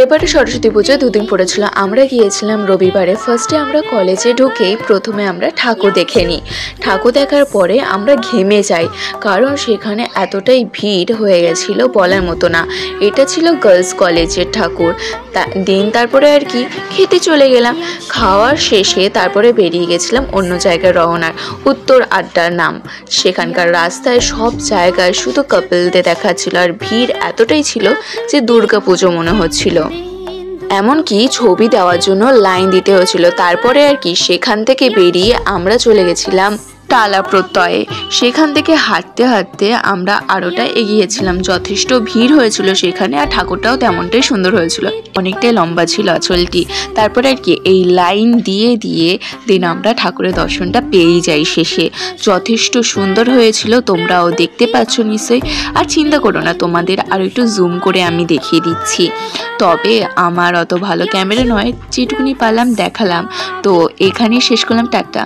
এবারে সরস্বতী পুজো দুদিন পড়েছিল। আমরা গিয়েছিলাম রবিবারে। ফার্স্টে আমরা কলেজে ঢুকেই প্রথমে আমরা ঠাকুর দেখে নিই। ঠাকুর দেখার পরে আমরা ঘেমে যাই, কারণ সেখানে এতটাই ভিড় হয়ে গেছিল বলার মতো না। এটা ছিল গার্লস কলেজের ঠাকুর। তারপরে আর কি খেতে চলে গেলাম। খাওয়ার শেষে তারপরে বেরিয়ে গেছিলাম অন্য জায়গায় রওনার, উত্তর আড্ডার নাম। সেখানকার রাস্তায় সব জায়গায় শুধু কাপলদের দেখাচ্ছিল, আর ভিড় এতটাই ছিল যে দুর্গা পুজো মনে হচ্ছিল। এমনকি ছবি দেওয়ার জন্য লাইন দিতে হয়েছিল। তারপরে আর কি সেখান থেকে বেরিয়ে আমরা চলে গেছিলাম টালা প্রত্যয়ে। সেখান থেকে হাঁটতে হাঁটতে আমরা আরোটা এগিয়েছিলাম। যথেষ্ট ভিড় হয়েছিল সেখানে, আর ঠাকুরটাও তেমনটাই সুন্দর হয়েছিল, অনেকটাই লম্বা ছিল আঁচলটি। তারপরে আর কি এই লাইন দিয়ে দিয়ে আমরা ঠাকুরের দর্শনটা পেয়েই যাই শেষে। যথেষ্ট সুন্দর হয়েছিল, তোমরাও দেখতে পাচ্ছ নিশ্চয়ই। আর চিন্তা করো না, তোমাদের আরও একটু জুম করে আমি দেখিয়ে দিচ্ছি। তবে আমার অত ভালো ক্যামেরা নয়, যেটুকুনি পারলাম দেখালাম। তো এখানেই শেষ করলাম, টাটা।